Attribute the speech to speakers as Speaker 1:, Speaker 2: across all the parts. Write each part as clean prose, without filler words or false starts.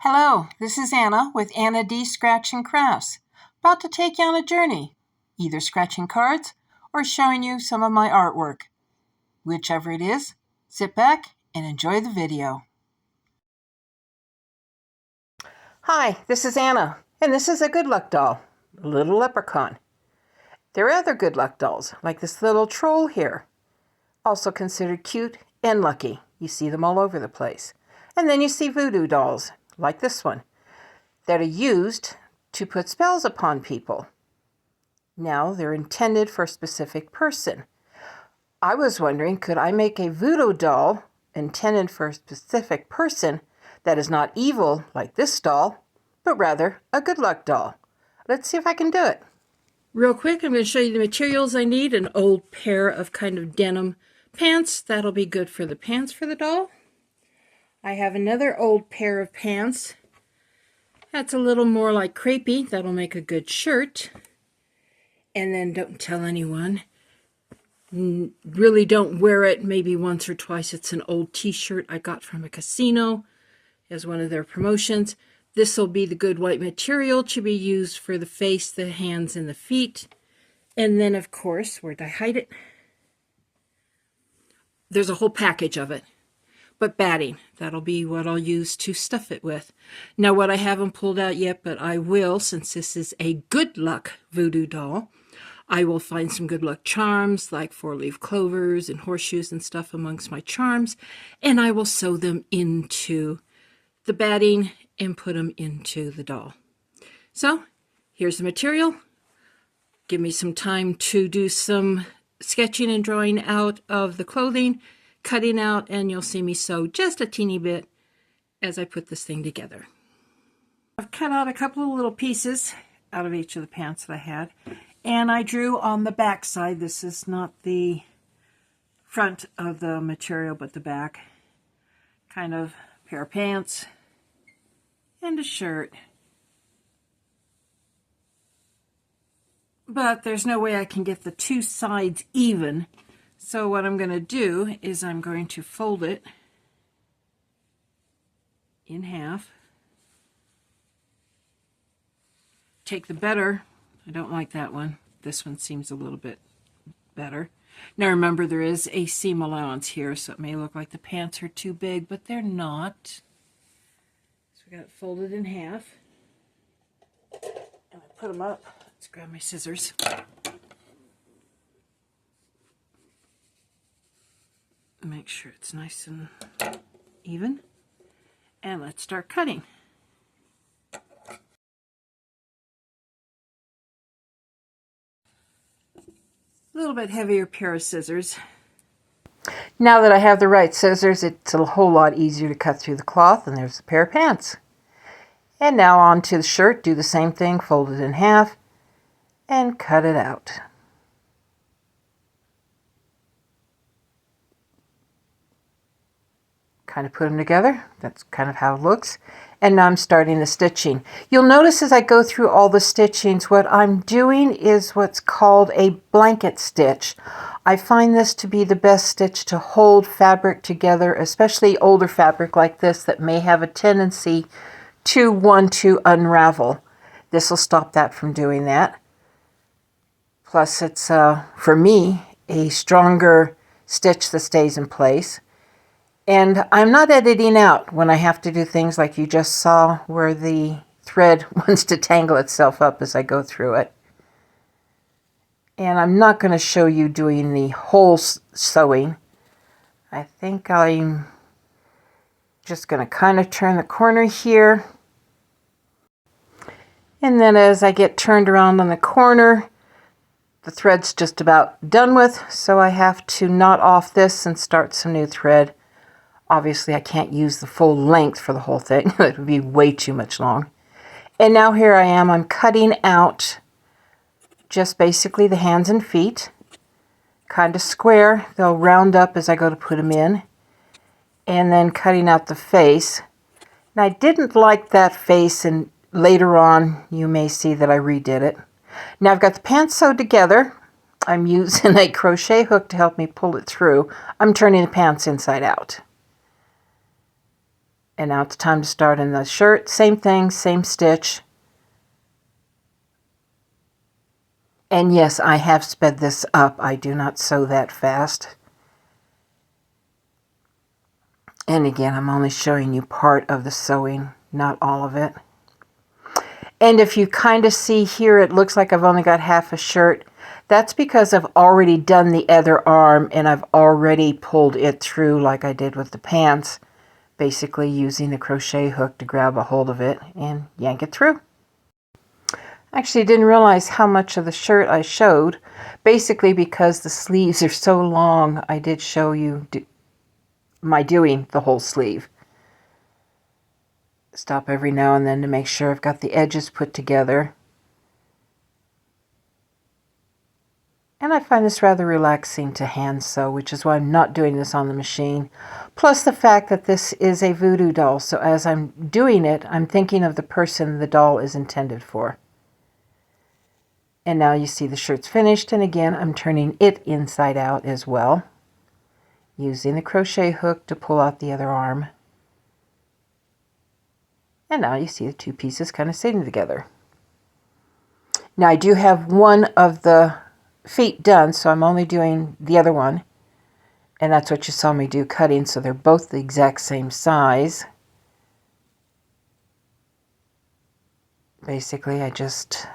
Speaker 1: Hello, this is Anna with Anna D. Scratch and Crafts, about to take you on a journey, either scratching cards or showing you some of my artwork. Whichever it is, sit back and enjoy the video. Hi, this is Anna, and this is a good luck doll, a little leprechaun. There are other good luck dolls, like this little troll here, also considered cute and lucky. You see them all over the place. And then you see voodoo dolls, like this one, that are used to put spells upon people. Now, they're intended for a specific person. I was wondering, could I make a voodoo doll intended for a specific person that is not evil, like this doll, but rather a good luck doll? Let's see if I can do it. Real quick, I'm going to show you the materials I need. An old pair of kind of denim pants. That'll be good for the pants for the doll. I have another old pair of pants. That's a little more like crepey. That'll make a good shirt. And then don't tell anyone. Really don't wear it maybe once or twice. It's an old t-shirt I got from a casino as one of their promotions. This will be the good white material to be used for the face, the hands, and the feet. And then, of course, where'd I hide it? There's a whole package of it. But batting, that'll be what I'll use to stuff it with. Now, what I haven't pulled out yet, but I will, since this is a good luck voodoo doll, I will find some good luck charms, like 4-leaf clovers and horseshoes and stuff amongst my charms, and I will sew them into the batting and put them into the doll. So, here's the material. Give me some time to do some sketching and drawing out of the clothing, cutting out, and you'll see me sew just a teeny bit as I put this thing together. I've cut out a couple of little pieces out of each of the pants that I had, and I drew on the back side. This is not the front of the material, but the back. Kind of pair of pants and a shirt. But there's no way I can get the two sides even. So what I'm going to do is I'm going to fold it in half. Take the better. I don't like that one. This one seems a little bit better. Now remember, there is a seam allowance here, so it may look like the pants are too big, but they're not. So we got it folded in half. And I put them up. Let's grab my scissors. Make sure it's nice and even. And let's start cutting. A little bit heavier pair of scissors. Now that I have the right scissors, it's a whole lot easier to cut through the cloth, and there's a pair of pants. And now on to the shirt, do the same thing, fold it in half and cut it out. Kind of put them together. That's kind of how it looks. And now I'm starting the stitching. You'll notice as I go through all the stitchings, what I'm doing is what's called a blanket stitch. I find this to be the best stitch to hold fabric together, especially older fabric like this that may have a tendency to want to unravel. This will stop that from doing that. Plus it's, for me, a stronger stitch that stays in place. And I'm not editing out when I have to do things like you just saw where the thread wants to tangle itself up as I go through it. And I'm not going to show you doing the whole sewing. I think I'm just going to kind of turn the corner here. And then as I get turned around on the corner, the thread's just about done with, so I have to knot off this and start some new thread. Obviously, I can't use the full length for the whole thing. It would be way too much long. And now here I am. I'm cutting out just basically the hands and feet. Kind of square. They'll round up as I go to put them in. And then cutting out the face. And I didn't like that face, and later on you may see that I redid it. Now I've got the pants sewed together. I'm using a crochet hook to help me pull it through. I'm turning the pants inside out. And now it's time to start in the shirt. Same thing, same stitch. And yes, I have sped this up. I do not sew that fast. And again, I'm only showing you part of the sewing, not all of it. And if you kind of see here, it looks like I've only got half a shirt. That's because I've already done the other arm and I've already pulled it through like I did with the pants. Basically using the crochet hook to grab a hold of it and yank it through. Actually, I didn't realize how much of the shirt I showed. Basically, because the sleeves are so long, I did show you my doing the whole sleeve. Stop every now and then to make sure I've got the edges put together. And I find this rather relaxing to hand sew, which is why I'm not doing this on the machine. Plus the fact that this is a voodoo doll, so as I'm doing it, I'm thinking of the person the doll is intended for. And now you see the shirt's finished, and again, I'm turning it inside out as well, using the crochet hook to pull out the other arm. And now you see the two pieces kind of sitting together. Now I do have one of the feet done, so I'm only doing the other one. And that's what you saw me do cutting, so they're both the exact same size. Basically, I just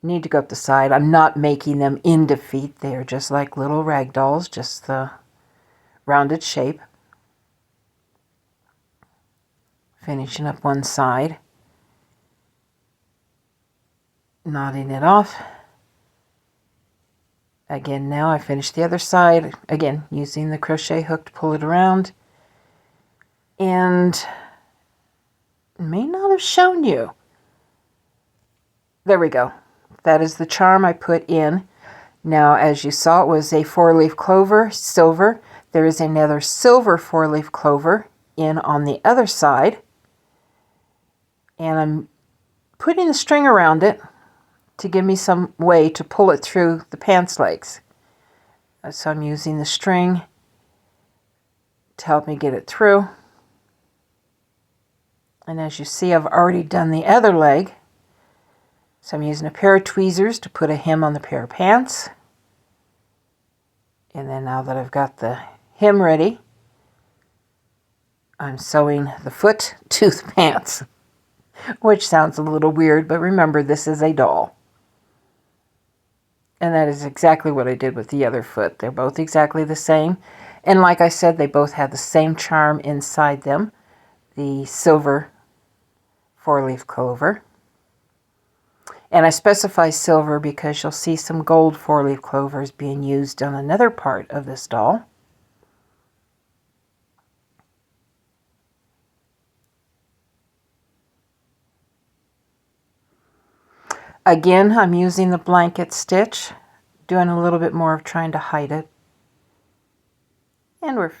Speaker 1: need to go up the side. I'm not making them into feet. They are just like little rag dolls, just the rounded shape. Finishing up one side. Knotting it off. Again, now I finished the other side. Again, using the crochet hook to pull it around. And may not have shown you. There we go. That is the charm I put in. Now, as you saw, it was a 4-leaf clover, silver. There is another silver 4-leaf clover in on the other side. And I'm putting the string around it to give me some way to pull it through the pants legs. So I'm using the string to help me get it through. And as you see, I've already done the other leg. So I'm using a pair of tweezers to put a hem on the pair of pants. And then now that I've got the hem ready, I'm sewing the foot to the pants, which sounds a little weird, but remember, this is a doll. And that is exactly what I did with the other foot. They're both exactly the same. And like I said, they both have the same charm inside them, the silver 4-leaf clover. And I specify silver because you'll see some gold 4-leaf clovers being used on another part of this doll. Again, I'm using the blanket stitch, doing a little bit more of trying to hide it. And we're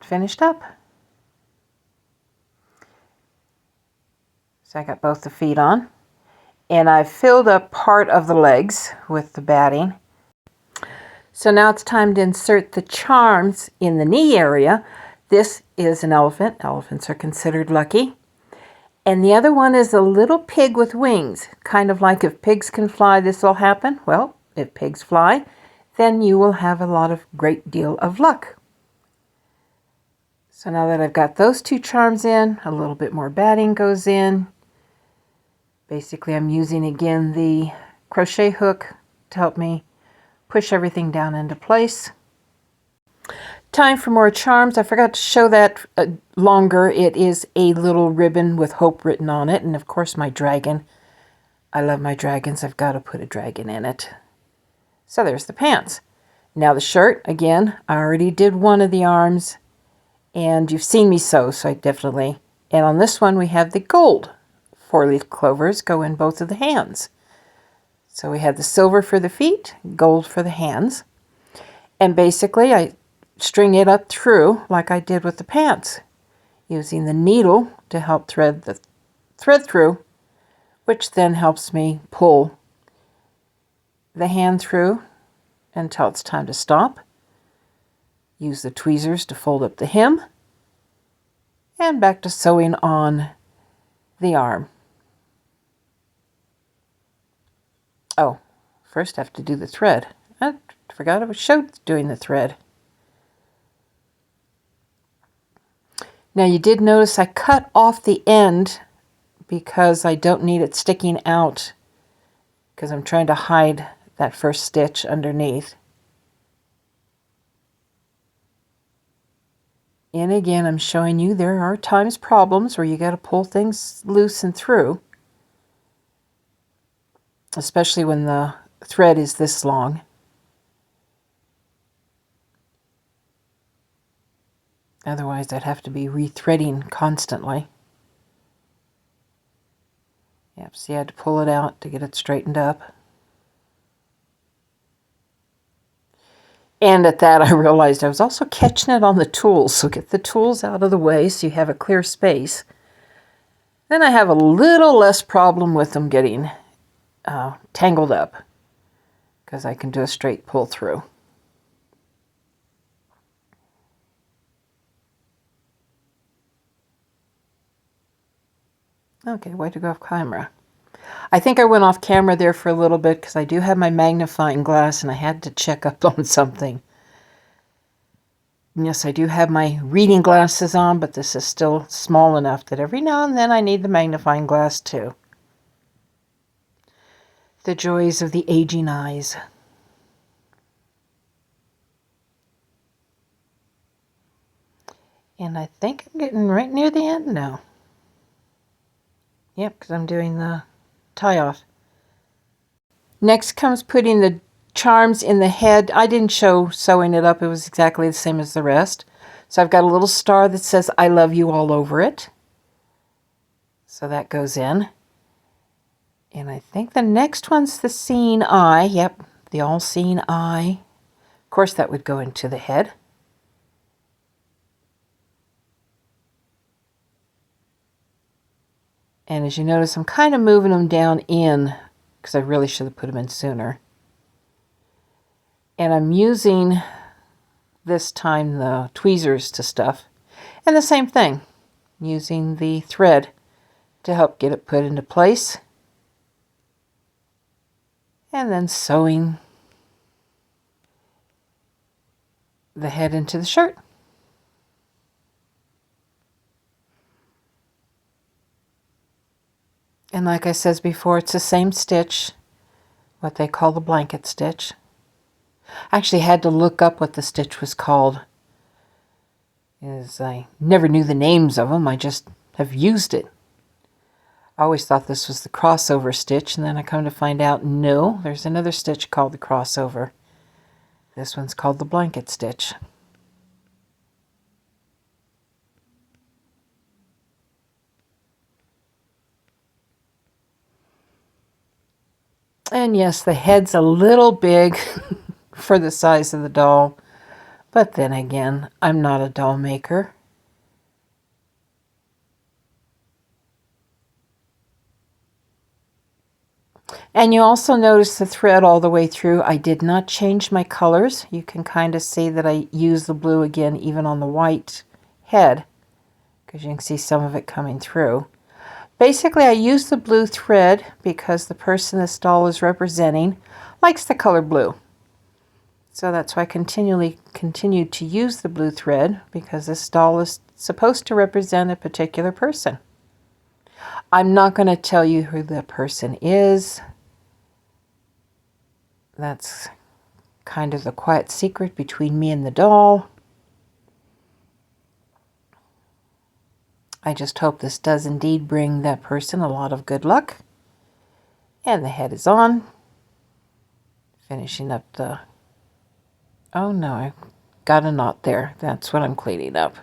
Speaker 1: finished up. So I got both the feet on. And I've filled up part of the legs with the batting. So now it's time to insert the charms in the knee area. This is an elephant. Elephants are considered lucky. And the other one is a little pig with wings. Kind of like if pigs can fly, this will happen. Well, if pigs fly, then you will have a great deal of luck. So now that I've got those two charms in, a little bit more batting goes in. Basically, I'm using again the crochet hook to help me push everything down into place. Time for more charms. I forgot to show that longer. It is a little ribbon with hope written on it. And of course, my dragon. I love my dragons. I've got to put a dragon in it. So there's the pants. Now the shirt, again, I already did one of the arms. And you've seen me sew, so I definitely... And on this one, we have the gold 4-leaf clovers go in both of the hands. So we have the silver for the feet, gold for the hands. And basically, I string it up through like I did with the pants, using the needle to help thread the thread through, which then helps me pull the hand through until it's time to stop. Use the tweezers to fold up the hem, And back to sewing on the arm. Oh, first I have to do the thread. I forgot I showed doing the thread. Now you did notice I cut off the end because I don't need it sticking out because I'm trying to hide that first stitch underneath. And again, I'm showing you there are times problems where you got to pull things loose and through, especially when the thread is this long. Otherwise, I'd have to be rethreading constantly. Yep, see, I had to pull it out to get it straightened up. And at that, I realized I was also catching it on the tools. So get the tools out of the way so you have a clear space. Then I have a little less problem with them getting tangled up because I can do a straight pull through. Okay, way to go off camera. I think I went off camera there for a little bit because I do have my magnifying glass and I had to check up on something. Yes, I do have my reading glasses on, but this is still small enough that every now and then I need the magnifying glass too. The joys of the aging eyes. And I think I'm getting right near the end now. Yep, because I'm doing the tie off. Next comes putting the charms in the head. I didn't show sewing it up. It was exactly the same as the rest. So I've got a little star that says I love you all over it. So that goes in. And I think the next one's the seeing eye. Yep, the all-seeing eye. Of course, that would go into the head. And as you notice, I'm kind of moving them down in because I really should have put them in sooner. And I'm using this time the tweezers to stuff. And the same thing, using the thread to help get it put into place. And then sewing the head into the shirt. And like I said before, it's the same stitch, what they call the blanket stitch. I actually had to look up what the stitch was called, as I never knew the names of them. I just have used it. I always thought this was the crossover stitch, and then I come to find out, no, there's another stitch called the crossover. This one's called the blanket stitch. And yes, the head's a little big for the size of the doll, but then again, I'm not a doll maker. And you also notice the thread all the way through. I did not change my colors. You can kind of see that I use the blue again even on the white head, because you can see some of it coming through. Basically, I use the blue thread because the person this doll is representing likes the color blue. So that's why I continue to use the blue thread, because this doll is supposed to represent a particular person. I'm not going to tell you who the person is. That's kind of the quiet secret between me and the doll. I just hope this does indeed bring that person a lot of good luck. And the head is on. Finishing up the... Oh no, I got a knot there. That's what I'm cleaning up.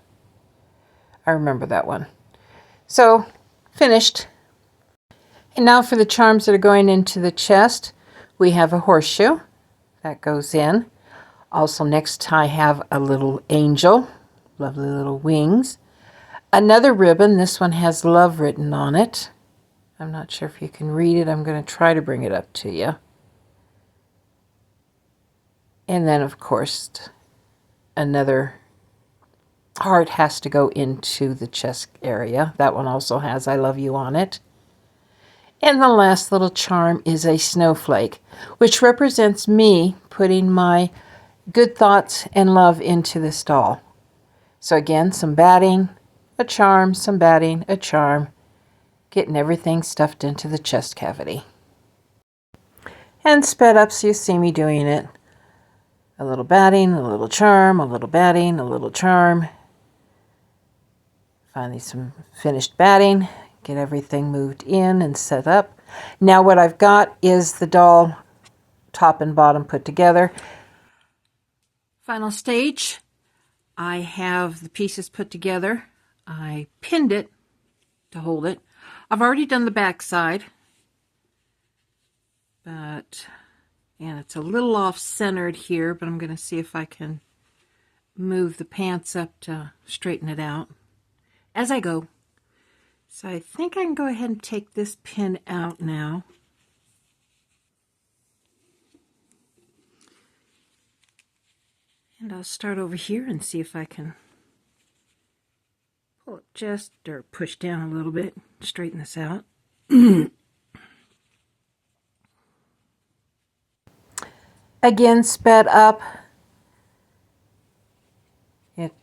Speaker 1: I remember that one. So, finished. And now for the charms that are going into the chest, we have a horseshoe that goes in. Also next I have a little angel, lovely little wings. Another ribbon, this one has love written on it. I'm not sure if you can read it. I'm going to try to bring it up to you. And then of course another heart has to go into the chest area. That one also has I love you on it. And the last little charm is a snowflake, which represents me putting my good thoughts and love into this doll. So again, some batting, a charm, some batting, a charm, getting everything stuffed into the chest cavity. And sped up so you see me doing it. A little batting, a little charm, a little batting, a little charm. Finally some finished batting. Get everything moved in and set up. Now what I've got is the doll top and bottom put together. Final stage. I have the pieces put together. I pinned it to hold it. I've already done the back side, but and it's a little off-centered here, but I'm going to see if I can move the pants up to straighten it out as I go. So I think I can go ahead and take this pin out now. And I'll start over here and see if I can pull it just, or push down a little bit, straighten this out. Again, sped up. It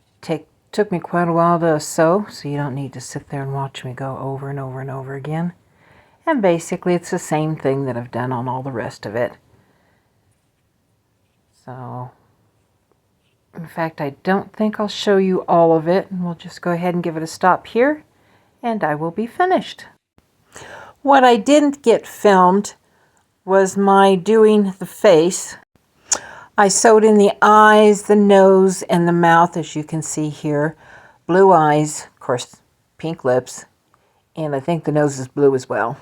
Speaker 1: took me quite a while to sew, so you don't need to sit there and watch me go over and over and over again. And basically it's the same thing that I've done on all the rest of it. So, in fact, I don't think I'll show you all of it. We'll just go ahead and give it a stop here, and I will be finished. What I didn't get filmed was my doing the face. I sewed in the eyes, the nose, and the mouth, as you can see here. Blue eyes, of course, pink lips, and I think the nose is blue as well.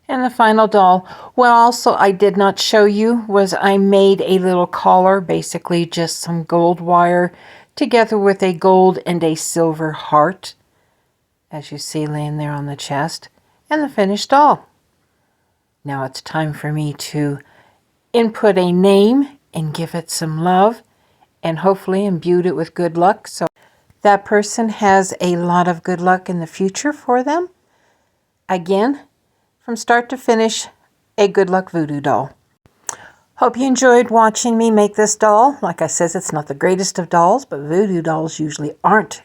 Speaker 1: And the final doll, what also I did not show you was I made a little collar, basically just some gold wire, together with a gold and a silver heart, as you see laying there on the chest, and the finished doll. Now it's time for me to input a name and give it some love and hopefully imbue it with good luck so that person has a lot of good luck in the future for them. Again, from start to finish, a good luck voodoo doll. Hope you enjoyed watching me make this doll. Like I said, it's not the greatest of dolls, but voodoo dolls usually aren't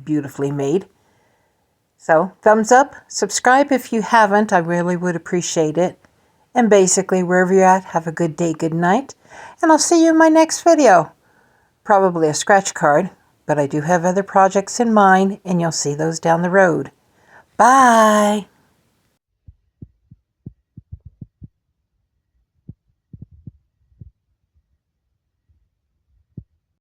Speaker 1: beautifully made. So thumbs up, subscribe if you haven't, I really would appreciate it. And basically, wherever you're at, have a good day, good night. And I'll see you in my next video. Probably a scratch card, but I do have other projects in mind, and you'll see those down the road. Bye!